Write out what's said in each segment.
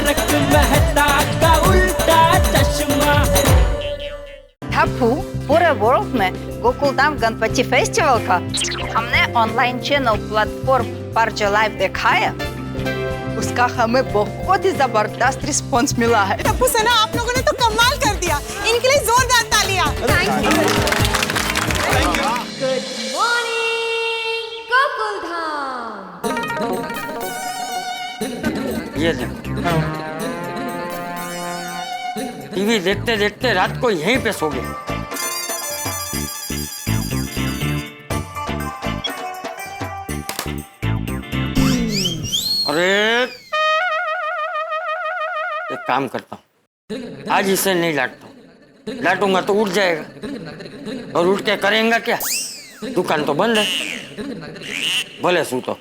तारक मेहता का उल्टा चश्मा। ठप्पू, पूरे वर्ल्ड में गोकुलधाम गणपति फेस्टिवल का हमने ऑनलाइन चैनल प्लेटफॉर्म पर जो लाइव दिखाया, उसका हमें बहुत ही जबरदस्त रिस्पॉन्स मिला है। टप्पू सना, आप लोगों ने तो कमाल कर दिया। इनके लिए जोरदार तालियां। Thank you. Good morning Gokuldham. ये टीवी देखते देखते रात को यहीं पे सो गए। अरे एक काम करता हूँ, आज इसे नहीं डांटता हूँ, डांटूंगा तो उठ जाएगा और उठ के करेंगा क्या? दुकान तो बंद है, भले सू तो।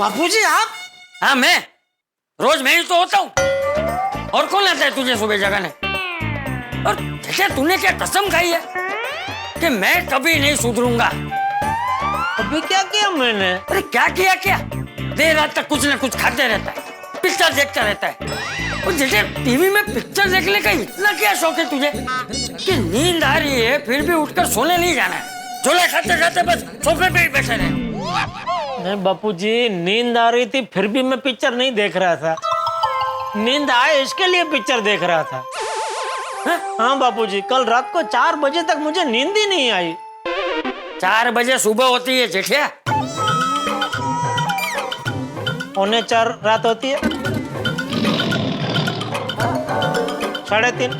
बापूजी आप? हाँ मैं, रोज मैं ही तो होता हूँ। और कौन आता है तुझे सुबह जगाने? और जैसे तूने क्या कसम खाई है कि मैं कभी नहीं सुधरूंगा? अभी क्या किया मैंने? अरे क्या किया क्या? देर रात तक कुछ न कुछ खाते रहता है, पिक्चर देखता रहता है। और जैसे टीवी में पिक्चर देखने का इतना क्या शौक है तुझे कि नींद आ रही है फिर भी उठकर सोने नहीं जाना है? झोले खाते खाते बस सोफे पे ही बैठे रहे। नहीं बापूजी, नींद आ रही थी फिर भी मैं पिक्चर नहीं देख रहा था। नींद आए इसके लिए पिक्चर देख रहा था। हाँ बापूजी, कल रात को 4 बजे तक मुझे नींद ही नहीं आई। 4 बजे सुबह होती है जेठिया। 3:45 रात होती है। 3:30।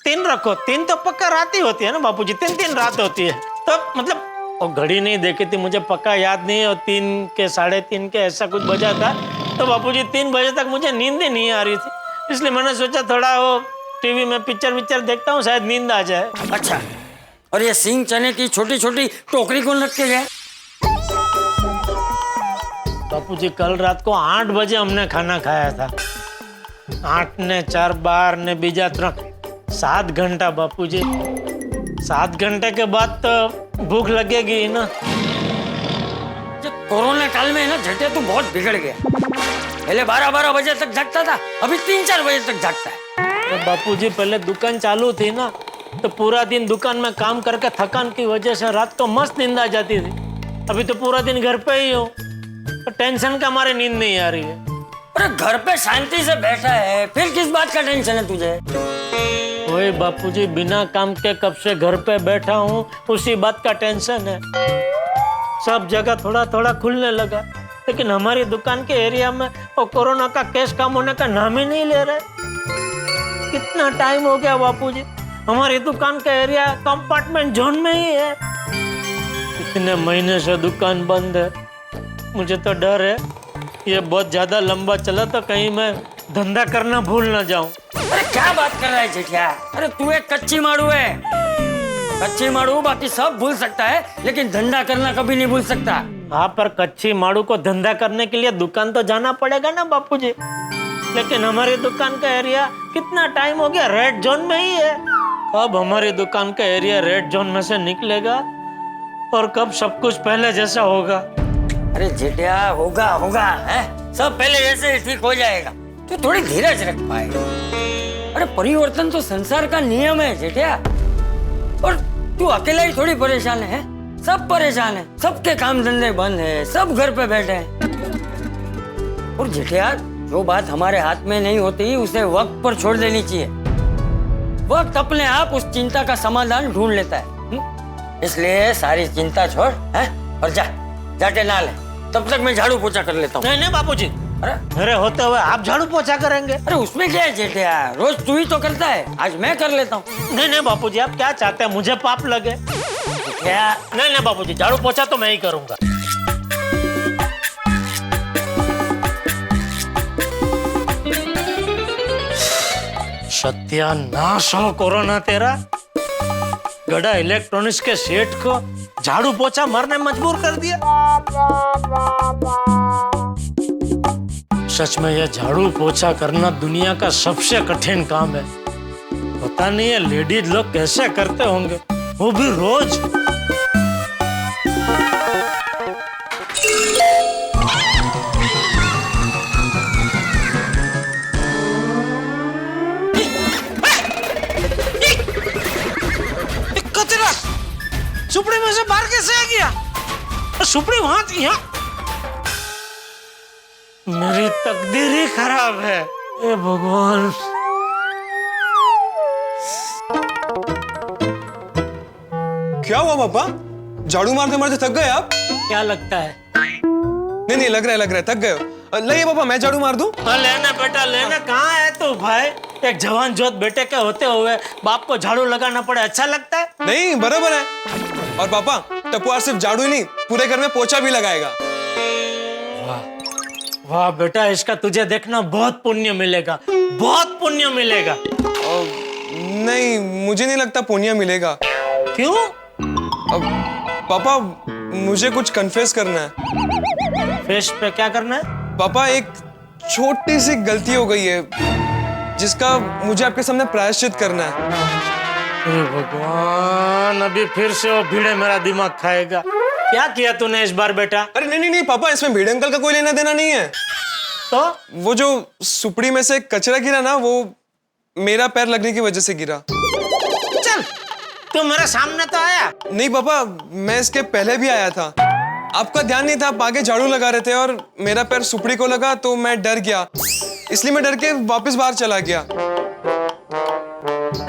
3 रखो, 3 तो पक्का रात ही होती है ना बापूजी। 3 रात होती है तो मतलब वो घड़ी नहीं देखी थी, मुझे पक्का याद नहीं है। और 3 के 3:30 के ऐसा कुछ बजा था। तो बापूजी 3 बजे तक मुझे नींद ही नहीं आ रही थी, इसलिए मैंने सोचा थोड़ा वो टीवी में पिक्चर देखता हूँ, शायद नींद आ जाए। अच्छा, और ये सींग चने की छोटी छोटी टोकरी कौन रख के गया? बापूजी कल रात को 8 बजे हमने खाना खाया था। 8 ने 4 12 ने बीजा 3 7 घंटा बापूजी। 7 घंटे के बाद तो भूख लगेगी ही ना। कोरोना काल में ना झटे तू बहुत बिगड़ गया। पहले 12 बजे तक जागता था, अभी 3-4 बजे तक जागता है। तो बापूजी पहले दुकान चालू थी ना, तो पूरा दिन दुकान में काम करके थकान की वजह से रात को मस्त नींद आ जाती थी। अभी तो पूरा दिन घर पे ही हूँ, तो टेंशन का हमारे नींद नहीं आ रही है। अरे घर पे शांति से बैठा है, फिर किस बात का टेंशन है तुझे? वही बापूजी, बिना काम के कब से घर पे बैठा हूँ, उसी बात का टेंशन है। सब जगह थोड़ा थोड़ा खुलने लगा, लेकिन हमारी दुकान के एरिया में वो कोरोना का केस कम होने का नाम ही नहीं ले रहे। कितना टाइम हो गया बापूजी, हमारी दुकान का एरिया कंपार्टमेंट जोन में ही है। इतने महीने से दुकान बंद है। मुझे तो डर है ये बहुत ज्यादा लंबा चला तो कहीं मैं धंधा करना भूल ना जाऊं। अरे क्या बात कर रहा है जेठिया? अरे तू एक कच्ची माड़ू है। कच्ची माड़ू बाकी सब भूल सकता है, लेकिन धंधा करना कभी नहीं भूल सकता। हाँ, पर कच्ची माड़ू को धंधा करने के लिए दुकान तो जाना पड़ेगा ना बापूजी। लेकिन हमारी दुकान का एरिया कितना टाइम हो गया रेड जोन में ही है। कब हमारी दुकान का एरिया रेड जोन में से निकलेगा और कब सब कुछ पहले जैसा होगा? अरे जेठिया, होगा होगा है, सब पहले जैसे ठीक हो जाएगा। तू थोड़ी धीरज रख पाए। अरे परिवर्तन तो संसार का नियम है जेठिया। और तू अकेला ही थोड़ी परेशान है, सब परेशान है। सबके काम धंधे बंद है, सब घर पे बैठे हैं। और जेठिया, जो बात हमारे हाथ में नहीं होती उसे वक्त पर छोड़ देनी चाहिए। वक्त अपने आप उस चिंता का समाधान ढूंढ लेता है। इसलिए सारी चिंता छोड़ है और जाके नहा ले। तब तक मैं झाड़ू पोछा कर लेता हूँ। नहीं बापूजी, अरे मेरे होते हुए आप झाड़ू पोछा करेंगे? अरे उसमें क्या है जेठिया, रोज तू ही तो करता है, आज मैं कर लेता हूँ। नहीं बापूजी, आप क्या चाहते हैं, मुझे पाप लगे? क्या? नहीं बापूजी, झाड़ू पोछा तो मैं ही करूंगा। सत्यानाश हो कोरोना तेरा। गधा इलेक्ट्रॉनिक्स के सेठ को झाड़ू पोछा मारने मजबूर कर दिया। सच में यह झाड़ू पोछा करना दुनिया का सबसे कठिन काम है। पता नहीं है लेडीज लोग कैसे करते होंगे, वो भी रोज। कचरा सुपड़ी में से बाहर कैसे आ गया? सुपड़ी वहां थी। यहाँ मेरी तकदीर ही खराब है। हे भगवान। क्या हुआ पापा? झाड़ू मारते मारते थक गए आप? क्या लगता है? नहीं लग रहा है थक गए हो। लाइए पापा मैं झाड़ू मार दूं? लेना बेटा लेना। कहाँ है तू भाई? एक जवान जोत बेटे के होते हुए बाप को झाड़ू लगाना पड़े, अच्छा लगता है? नहीं बराबर है। और पापा टप्पू आज सिर्फ झाड़ू ही नहीं पूरे घर में पोछा भी लगाएगा। वाह बेटा, इसका तुझे देखना बहुत पुण्य मिलेगा, बहुत पुण्य मिलेगा। नहीं मुझे नहीं लगता पुण्य मिलेगा। क्यों? पापा मुझे कुछ कन्फेस करना है। फेस पे क्या करना है? पापा एक छोटी सी गलती हो गई है जिसका मुझे आपके सामने प्रायश्चित करना है। हे भगवान, अभी फिर से वो भीड़े मेरा दिमाग खाएगा। क्या किया तूने इस बार बेटा? अरे नहीं पापा, इसमें भीड़ अंकल का कोई लेना देना नहीं है। तो वो जो सुपड़ी में से कचरा गिरा ना, वो मेरा पैर लगने की वजह से गिरा। चल तू मेरे सामने तो आया। नहीं पापा, मैं इसके पहले भी आया था। आपका ध्यान नहीं था, आप आगे झाड़ू लगा रहे थे और मेरा पैर सुपड़ी को लगा तो मैं डर गया, इसलिए मैं डर के वापस बाहर चला गया।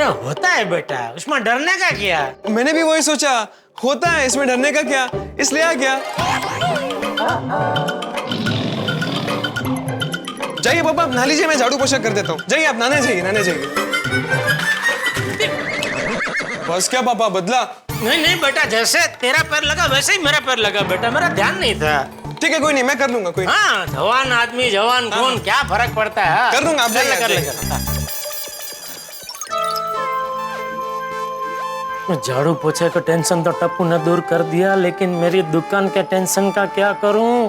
होता है बेटा, उसमें डरने का क्या? मैंने भी वही सोचा, होता है इसमें डरने का क्या, इसलिए आ गया। जाइए पापा आप नहा लीजिए, मैं झाड़ू पोछा कर देता हूँ। जाइए आप नहाने जाइए। बस क्या पापा बदला? नहीं बेटा, जैसे तेरा पैर लगा वैसे ही मेरा पैर लगा बेटा, मेरा ध्यान नहीं था। ठीक है कोई नहीं, मैं कर लूंगा। कोई हाँ, जवान आदमी जवान खून, क्या फर्क पड़ता है? कर लूंगा, आप जाइए, कर लेगा। झाड़ू पोछे का टेंशन तो टप्पू ने दूर कर दिया, लेकिन मेरी दुकान के टेंशन का क्या करूं?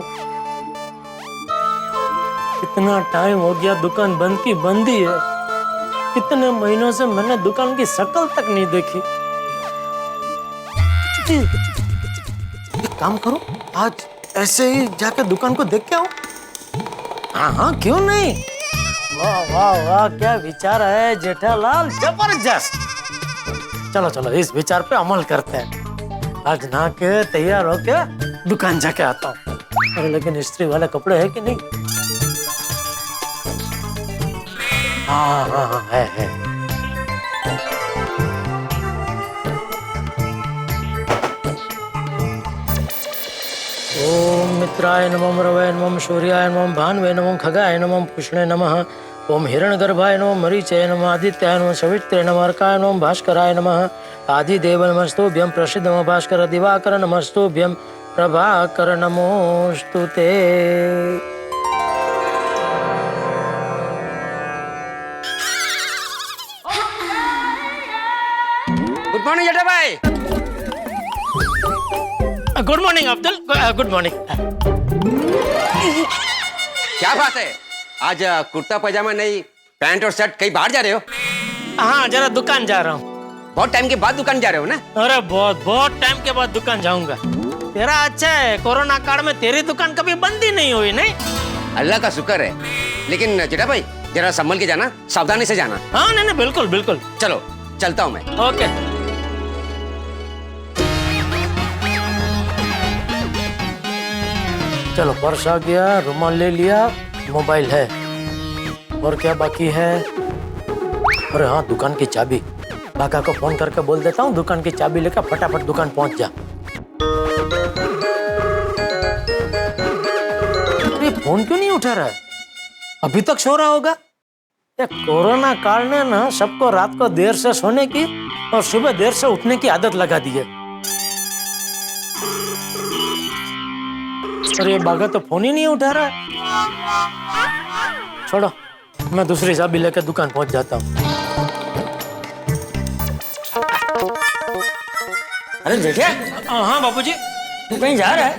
कितना टाइम हो गया दुकान बंद की बंद ही है। कितने महीनों से मैंने दुकान की शक्ल तक नहीं देखी। एक काम करो, आज ऐसे ही जाकर दुकान को देख के आओ। हाँ क्यों नहीं? वाह वाह वाह, क्या विचार है जेठालाल, जबरदस्त। चलो इस विचार पे अमल करते हैं। आज नहा के तैयार होके दुकान जाके आता हूँ। अरे लेकिन इस्त्री वाले कपड़े है कि नहीं? हाँ है। ओम मित्राय नमः, रवये नमः, सूर्याय नमः, भानवे नमः, खगाय नमः, पुष्णे नमः। ओम हिरण्यगर्भाय नमः, मरीचय नमः, आदित्याय नमः, सवित्रे नमः, अर्काय नमः, भास्कराय नमः। आदिदेव नमस्तुभ्यं, प्रसिद्ध नमः, भास्कर दिवाकर नमस्तुभ्यं, प्रभाकर नमोस्तुते। गुड मॉर्निंग जेठा भाई। Good morning Abdul, good morning. क्या बात है, आज कुर्ता पजामा नहीं, पैंट और शर्ट, कहीं बाहर जा रहे हो? हाँ, जरा दुकान जा रहा हूँ। बहुत टाइम के बाद दुकान जा रहे हो ना? अरे बहुत टाइम के बाद दुकान जाऊंगा। तेरा अच्छा है, कोरोना काल में तेरी दुकान कभी बंद ही नहीं हुई। नहीं, अल्लाह का शुक्र है। लेकिन जेठा भाई जरा संभल के जाना, सावधानी से जाना। हाँ नहीं बिल्कुल। चलो चलता हूँ मैं। ओके। चलो, पर्स आ गया, रुमाल ले लिया, मोबाइल है, और क्या बाकी है? अरे हाँ, दुकान की चाबी। बाका को फोन करके बोल देता हूँ, दुकान की चाबी लेकर फटाफट दुकान पहुंच जा। अरे फोन क्यों नहीं उठा रहा है? अभी तक सो रहा होगा। ये कोरोना काल ने ना सबको रात को देर से सोने की और सुबह देर से उठने की आदत लगा दी है। और ये बागा तो फोन ही नहीं उठा रहा है। छोड़ो, मैं दूसरी चाबी लेकर दुकान पहुंच जाता हूँ। अरे जेठिया, हाँ बापूजी। तू कहीं जा रहा है?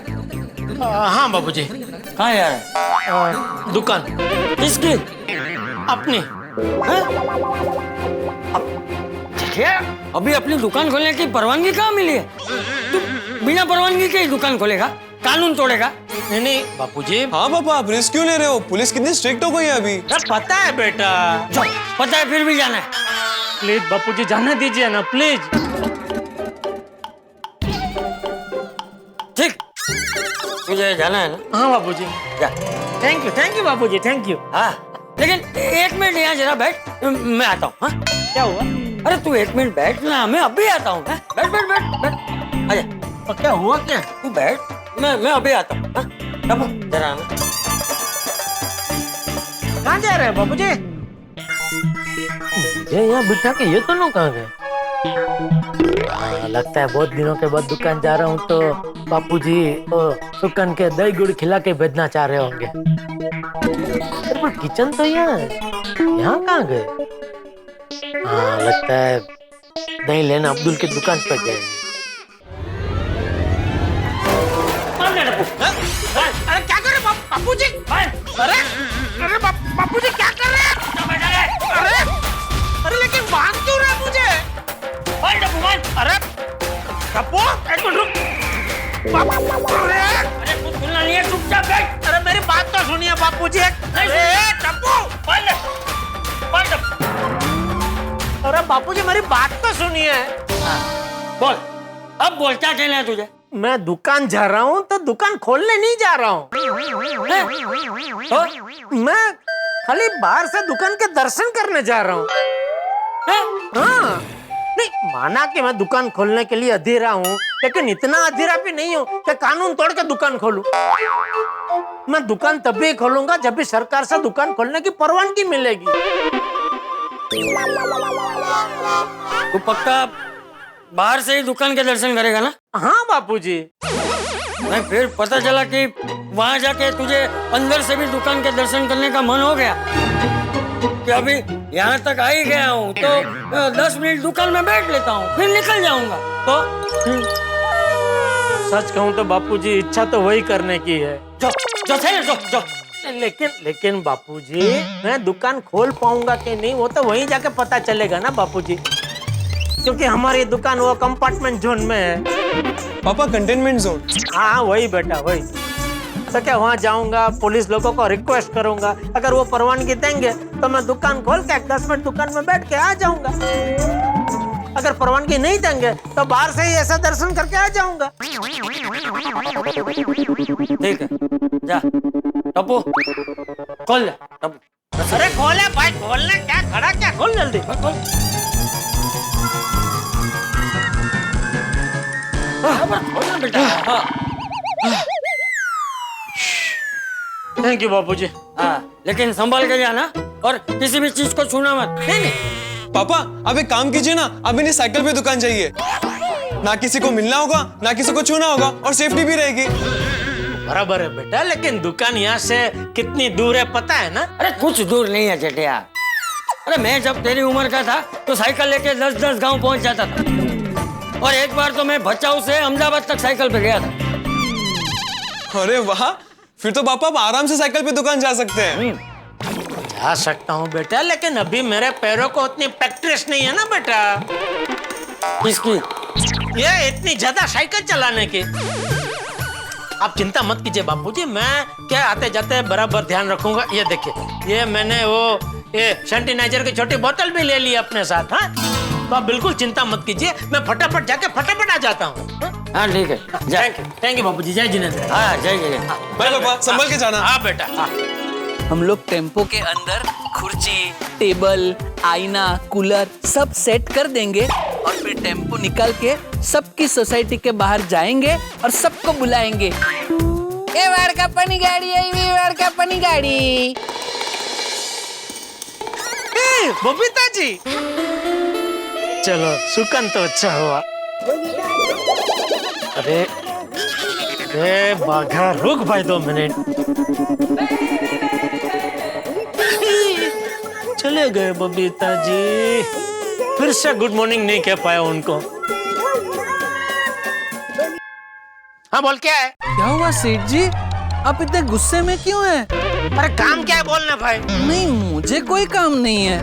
हाँ बापूजी। कहाँ जा रहा है? दुकान। किसकी? अपनी। जेठिया, अभी अपनी दुकान खोलने की परवानगी कहाँ मिली है? तू बिना परवानगी के ही दुकान खोलेगा? कानून तोड़ेगा? नहीं नहीं बापूजी। हाँ पापा, आप रिस्क क्यों ले रहे हो? पुलिस कितनी स्ट्रिक्ट हो गई है अभी। पता है बेटा। जो पता है फिर भी जाना है। प्लीज बापूजी जाने दीजिए ना प्लीज। ठीक, तुझे जाना है ना? हाँ बापूजी। जा। Thank you Bapuji, thank you. हाँ, लेकिन 1 मिनट यहाँ जरा बैठ, मैं आता हूँ। हाँ? क्या हुआ? अरे तू 1 मिनट बैठ ना, मैं अभी आता हूँ। बैठ बैठ बैठ बैठ, आजा। क्या हुआ क्या? तू बैठ, मैं अभी आता हूँ। हाँ? टप्पू, जरा आना। कहाँ जा रहे हैं बापूजी? ये यहाँ बिठा के ये दोनों कहाँ गए? लगता है बहुत दिनों के बाद दुकान जा रहा हूँ तो बापूजी सुकन के दही गुड़ खिला के भेजना चाह रहे होंगे। पर किचन तो यहाँ है, यहाँ कहाँ गए? हाँ लगता है दही लेना अब्दुल की दुकान पर गए। अरे क्या कर रहे बापूजी? अरे बापूजी क्या कर रहे हैं? अरे लेकिन बांध क्यों रहे मुझे? अरे टप्पू, एक मिनट रुक। अरे कुछ सुनना नहीं है, चुपचाप बैठ। अरे मेरी बात तो सुनिए बापूजी। अरे टप्पू, अरे बापूजी मेरी बात तो सुनिए। बोल, अब बोल, क्या कहना है तुझे? मैं दुकान जा रहा हूँ तो दुकान खोलने नहीं जा रहा हूँ। तो मैं खाली बाहर से दुकान के दर्शन करने जा रहा हूँ। हाँ, नहीं माना कि मैं दुकान खोलने के लिए अधीरा हूँ, लेकिन इतना अधीरा भी नहीं हूँ कि कानून तोड़ के दुकान खोलूं। मैं दुकान तभी खोलूंगा जब भी सरकार से दुकान खोलने की परवानगी मिलेगी। तू पक्का बाहर से ही दुकान के दर्शन करेगा ना? हाँ बापूजी। नहीं, फिर पता चला कि वहां जाके तुझे अंदर से भी दुकान के दर्शन करने का मन हो गया कि अभी यहाँ तक आ ही गया हूँ तो 10 मिनट दुकान में बैठ लेता हूँ, फिर निकल जाऊंगा। तो सच कहूँ तो बापूजी इच्छा तो वही करने की है। जो जो लेकिन बापूजी मैं दुकान खोल पाऊंगा कि नहीं वो तो वहीं जाके पता चलेगा ना बापूजी, क्योंकि हमारी दुकान वो कंपार्टमेंट जोन में है। पापा कंटेनमेंट जोन? हाँ वही बेटा वही। तो क्या वहाँ जाऊंगा, पुलिस लोगों को रिक्वेस्ट करूंगा, अगर वो परवानगी देंगे तो मैं दुकान खोल के 10 मिनट दुकान में बैठ के आ जाऊंगा। अगर परवानगी नहीं देंगे तो बाहर से ही ऐसा दर्शन करके आ जाऊंगा। ठीक है, जा टप्पू, खोल ले टप्पू। अरे खोले भाई, खोलना क्या, खड़ा क्या, खोल जल्दी। खोल। खोलना बेटा। हाँ। थैंक यू बापूजी। हाँ, लेकिन संभाल के जाना और किसी भी चीज को छूना मत। नहीं पापा आप एक काम कीजिए ना, आप इन्हें साइकिल पे दुकान जाइए, ना किसी को मिलना होगा ना किसी को छूना होगा और सेफ्टी भी रहेगी। बराबर है बेटा, लेकिन दुकान यहाँ से कितनी दूर है पता है ना? अरे कुछ दूर नहीं है जेठिया। अरे मैं जब तेरी उम्र का था तो साइकिल लेके 10-10 गांव पहुंच जाता था, और एक बार तो मैं भचाऊ से अहमदाबाद तक साइकिल पे गया था। अरे वाह, फिर तो पापा आप आराम से साइकिल पे दुकान जा सकते हैं। जा सकता हूँ बेटा, लेकिन अभी मेरे पैरों को उतनी प्रैक्टिस नहीं है ना बेटा। किसकी? ये इतनी ज्यादा साइकिल चलाने की। आप चिंता मत कीजिए बापूजी, मैं क्या आते जाते बराबर ध्यान रखूंगा। ये देखिए, ये मैंने ये सैनिटाइजर की छोटी बोतल भी ले ली अपने साथ। हाँ, तो आप बिल्कुल चिंता मत कीजिए, मैं फटाफट जाके फटाफट आ जाता हूँ। हाँ ठीक है, थैंक यू बापूजी। जय जिनेंद्र। हाँ जय जय। बाय पापा, संभल के जाना। हाँ बेटा। हाँ। हम लोग टेम्पो के अंदर कुर्सी, टेबल, आईना, कूलर सब सेट कर देंगे और फिर टेम्पो निकाल के सबकी सोसाइटी के बाहर जाएंगे और सबको बुलाएंगे। ए वार का पनी गाड़ी आई, वे वार का पनी गाड़ी। बबीता जी, चलो सुकन तो अच्छा हुआ। अरे बाघा रुक भाई 2 मिनट। चले गए बबीता जी, फिर से गुड मॉर्निंग नहीं कह पाया उनको। हाँ बोल, क्या है? क्या हुआ सेठ जी, आप इतने गुस्से में क्यों हैं? अरे काम क्या है बोलना भाई। नहीं, मुझे कोई काम नहीं है।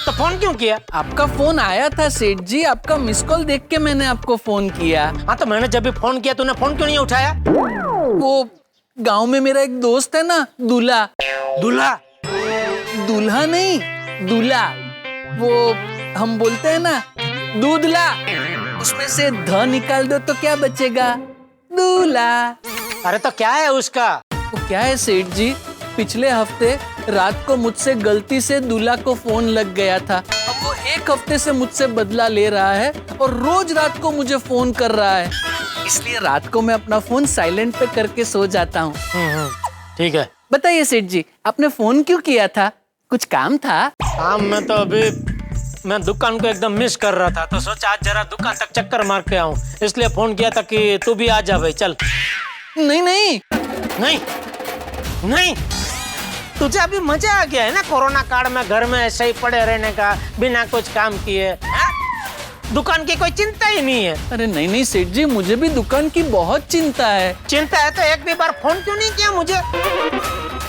तो फोन क्यों किया? आपका फोन आया था सेठ जी, आपका मिस कॉल देख के मैंने आपको फोन किया। हाँ तो मैंने जब भी फोन किया तूने फोन क्यों नहीं उठाया? वो गांव में मेरा एक दोस्त है ना, दूल्हा। दूल्हा? दूल्हा नहीं, दूल्हा। वो हम बोलते हैं ना दूधला, उसमें से ध निकाल दो तो क्या बचेगा? दूल्हा। अरे तो क्या है उसका? वो क्या है सेठ जी, पिछले हफ्ते रात को मुझसे गलती से दूल्हा को फोन लग गया था। अब वो एक हफ्ते से मुझसे बदला ले रहा है और रोज रात को मुझे फोन कर रहा है, इसलिए रात को मैं अपना फोन साइलेंट पे करके सो जाता हूँ। ठीक है। बताइए सेठ जी, आपने फोन क्यों किया था? कुछ काम था? काम में तो अभी मैं दुकान को एकदम मिस कर रहा था, तो सोचा आज जरा दुकान तक चक्कर मार के आऊं, इसलिए फोन किया था कि तू भी आ जा भाई। चल। नहीं नहीं नहीं नहीं, तुझे अभी मजा आ गया है ना कोरोना काल में घर में ऐसे ही पड़े रहने का, बिना कुछ काम किए। दुकान की कोई चिंता ही नहीं है। अरे नहीं नहीं सेठ जी, मुझे भी दुकान की बहुत चिंता है। चिंता है तो एक भी बार फोन क्यों नहीं किया मुझे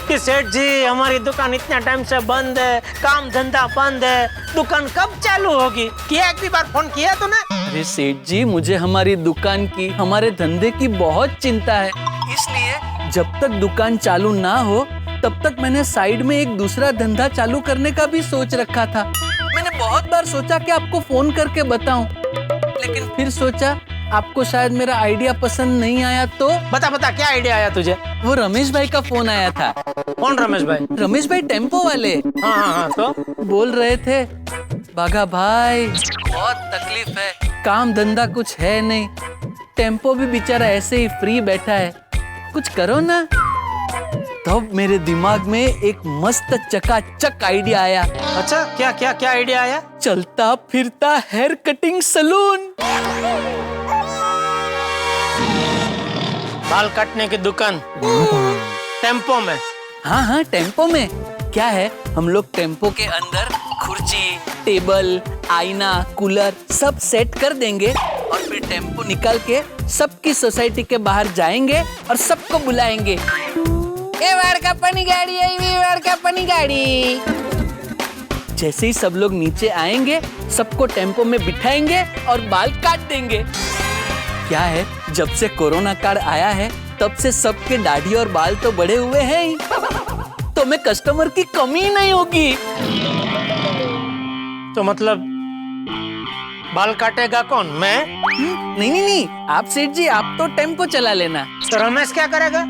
कि सेठ जी हमारी दुकान इतना टाइम से बंद है, काम धंधा बंद है, दुकान कब चालू होगी? किया एक भी बार फोन किया तूने? अरे सेठ जी, मुझे हमारी दुकान की, हमारे धंधे की बहुत चिंता है, इसलिए जब तक दुकान चालू ना हो तब तक मैंने साइड में एक दूसरा धंधा चालू करने का भी सोच रखा था। मैंने बहुत बार सोचा कि आपको फोन करके बताऊं, लेकिन फिर सोचा आपको शायद मेरा आइडिया पसंद नहीं आया तो। बता बता, क्या आइडिया आया तुझे? वो रमेश भाई का फोन आया था। कौन रमेश भाई? रमेश भाई टेम्पो वाले। हाँ, तो बोल रहे थे, बाघा भाई बहुत तकलीफ है, काम धंधा कुछ है नहीं, टेम्पो भी बेचारा ऐसे ही फ्री बैठा है, कुछ करो ना। तब मेरे दिमाग में एक मस्त चकाचक आइडिया आया। अच्छा, क्या क्या क्या आइडिया आया? चलता फिरता हेयर कटिंग सलून। बाल काटने की दुकान टेम्पो में? हाँ हाँ, टेम्पो में। क्या है, हम लोग टेम्पो के अंदर कुर्सी, टेबल, आईना, कूलर सब सेट कर देंगे और फिर टेम्पो निकाल के सबकी सोसाइटी के बाहर जाएंगे और सबको बुलाएंगे, ए वाड़काप्पानी गाड़ी आई, वी वाड़काप्पानी गाड़ी। जैसे ही सब लोग नीचे आएंगे, सबको टेम्पो में बिठाएंगे और बाल काट देंगे। क्या है, जब से कोरोना काल आया है तब से सबके दाढ़ी और बाल तो बड़े हुए हैं ही, तो में कस्टमर की कमी नहीं होगी। तो मतलब बाल काटेगा कौन? मैं? नहीं नहीं नहीं, आप सेठ जी, आप तो टेम्पो चला लेना। तो रमेश क्या करेगा?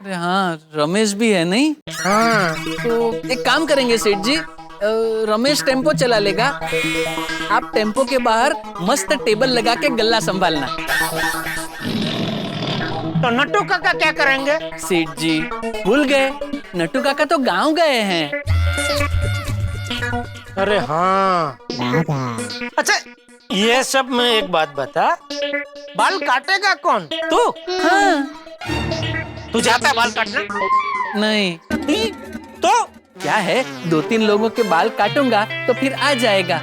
अरे हाँ, रमेश भी है नहीं? हाँ। तो एक काम करेंगे सेठ जी, रमेश टेम्पो चला लेगा, आप टेम्पो के बाहर मस्त टेबल लगा के गल्ला संभालना। तो नट्टू काका क्या करेंगे? सेठ जी भूल गए, नट्टू काका तो गांव गए हैं। अरे हाँ। अच्छा, ये सब में एक बात बता, बाल काटेगा कौन? तू? हाँ। तू जाता है बाल काटना? नहीं। तो क्या है, 2-3 लोगों के बाल काटूंगा तो फिर आ जाएगा।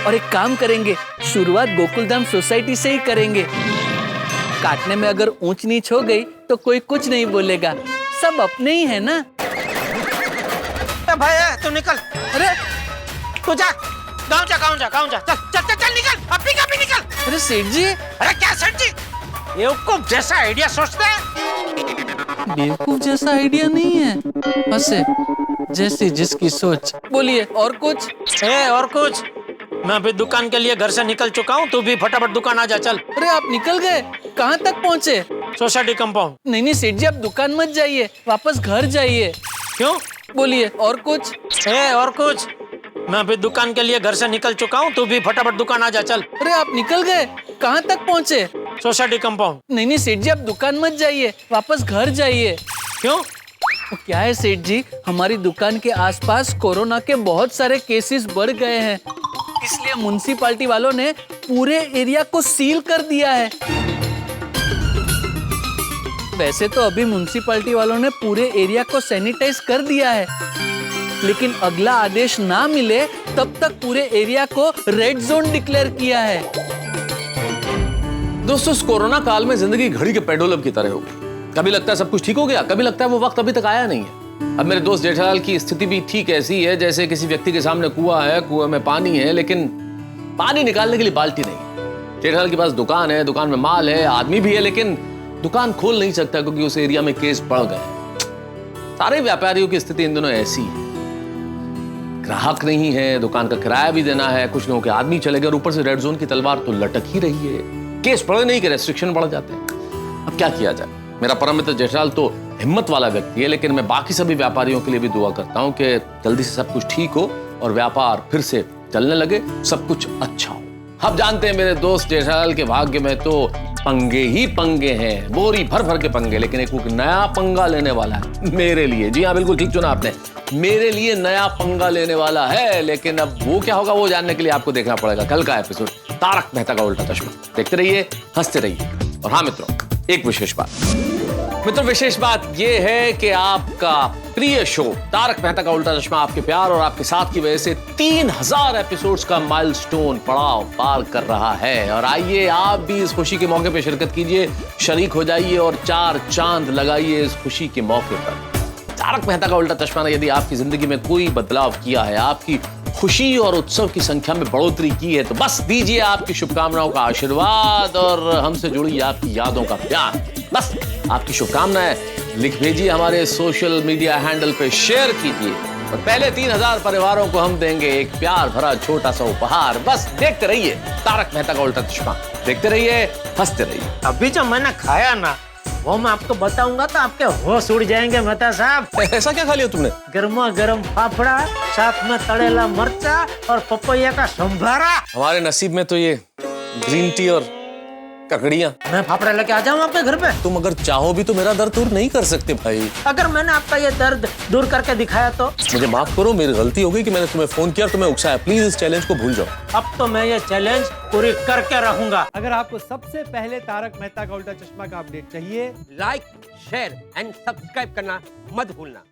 और एक काम करेंगे, शुरुआत गोकुलधाम सोसाइटी से ही करेंगे। काटने में अगर ऊंच नीच हो गई तो कोई कुछ नहीं बोलेगा, सब अपने ही है ना। भाई तू निकल। अरे तू जा, गाँव जा, गाँव जा, गाँव जा, चल चल चल, चल निकल, अभी कभी निकल। अरे सेठ जी। अरे क्या सेठ जी, बेवकूफ जैसा आइडिया सोचते हैं। बेवकूफ जैसा आइडिया नहीं है, हंसे जैसी जिसकी सोच। बोलिए और कुछ? और कुछ? मैं अभी दुकान के लिए घर से निकल चुका हूँ, तू भी फटाफट दुकान आ जा, चल। अरे आप निकल गए, कहाँ तक पहुँचे? Society compound. नहीं नहीं सेठ जी, आप दुकान मत जाइए, वापस घर जाइए। क्यों? बोलिए और कुछ? और कुछ? मैं अभी दुकान के लिए घर से निकल चुका हूँ, तू भी फटाफट दुकान आ जा, चल। अरे आप निकल गए, कहाँ तक पहुँचे? Society compound. नहीं नहीं सेठ जी, आप दुकान मत जाइए, वापस घर जाइए। क्यों? क्या है सेठ जी, हमारी दुकान के आसपास कोरोना के बहुत सारे केसेस बढ़ गए हैं, इसलिए म्युनिसिपैलिटी वालों ने पूरे एरिया को सील कर दिया है। वैसे तो अभी म्युनिसिपैलिटी वालों ने पूरे एरिया को सैनिटाइज कर दिया है, लेकिन अगला आदेश ना मिले तब तक पूरे एरिया को रेड जोन डिक्लेयर किया है। दोस्तों, इस कोरोना काल में जिंदगी घड़ी के पेंडुलम की तरह हो गई। कभी लगता है सब कुछ ठीक हो गया, कभी लगता है वो वक्त अभी तक आया नहीं है। अब मेरे दोस्त जेठालाल की स्थिति भी ठीक ऐसी है जैसे किसी व्यक्ति के सामने कुआं है, कुएं में पानी है, लेकिन पानी निकालने के लिए बाल्टी नहीं। जेठालाल के पास दुकान है, दुकान में माल है, आदमी भी है, लेकिन दुकान खोल नहीं सकता क्योंकि उस एरिया में केस बढ़ गए। सारे व्यापारियों की स्थिति इन दिनों ऐसी है, ग्राहक नहीं है, दुकान का किराया भी देना है, कुछ लोगों के आदमी चले गए और ऊपर से रेड जोन की तलवार तो लटक ही रही है। केस बढ़े नहीं कि रेस्ट्रिक्शन बढ़ जाते हैं। अब क्या किया जाए? मेरा परम मित्र जेठालाल तो हिम्मत वाला व्यक्ति है, लेकिन मैं बाकी सभी व्यापारियों के लिए भी दुआ करता हूं कि जल्दी से सब कुछ ठीक हो और व्यापार फिर से चलने लगे, सब कुछ अच्छा हो। अब जानते हैं मेरे दोस्त जेठालाल के भाग्य में तो पंगे ही पंगे हैं, बोरी भर भर के पंगे, लेकिन एक नया पंगा लेने वाला है मेरे लिए। जी हाँ, बिल्कुल ठीक सुना आपने, मेरे लिए नया पंगा लेने वाला है। लेकिन अब वो क्या होगा वो जानने के लिए आपको देखना पड़ेगा कल का एपिसोड तारक मेहता का उल्टा चश्मा। देखते रहिए, हंसते रहिए। और हाँ मित्रों, एक विशेष बात ये है कि आपका प्रिय शो तारक मेहता का उल्टा चश्मा आपके प्यार और आपके साथ की वजह से 3000 एपिसोड्स का माइलस्टोन पड़ाव पार कर रहा है। और आइए आप भी इस खुशी के मौके पे शिरकत कीजिए, शरीक हो जाइए और 4 चांद लगाइए इस खुशी के मौके पर। तारक मेहता का उल्टा चश्मा ने यदि आपकी जिंदगी में कोई बदलाव किया है, आपकी खुशी और उत्सव की संख्या में बढ़ोतरी की है, तो बस दीजिए आपकी शुभकामनाओं का आशीर्वाद और हमसे जुड़ी आपकी यादों का प्यार। बस आपकी शुभकामनाएं लिख भेजिए, हमारे सोशल मीडिया हैंडल पे शेयर कीजिए और पहले 3000 परिवारों को हम देंगे एक प्यार भरा छोटा सा उपहार। बस देखते रहिए तारक मेहता का उल्टा चश्मा, देखते रहिए, हंसते रहिए। अभी जो मैंने खाया ना वो मैं आपको बताऊंगा तो आपके होश उड़ जाएंगे मेहता साहब। ऐसा क्या खा लिया तुमने? गर्मा गर्म फाफड़ा, साथ में तड़ेला मरचा और पपैया का संभारा। हमारे नसीब में तो ये ग्रीन टी और ककड़ियाँ। मैं फाफड़ा लेके आ जाऊँ आपके घर पे? तुम अगर चाहो भी तो मेरा दर्द दूर नहीं कर सकते भाई। अगर मैंने आपका ये दर्द दूर करके दिखाया तो? मुझे माफ करो, मेरी गलती हो गई कि मैंने तुम्हें फोन किया और तुम्हें उकसाया। प्लीज इस चैलेंज को भूल जाओ। अब तो मैं ये चैलेंज पूरी करके रहूंगा। अगर आपको सबसे पहले तारक मेहता का उल्टा चश्मा का अपडेट चाहिए, लाइक, शेयर एंड सब्सक्राइब करना मत भूलना।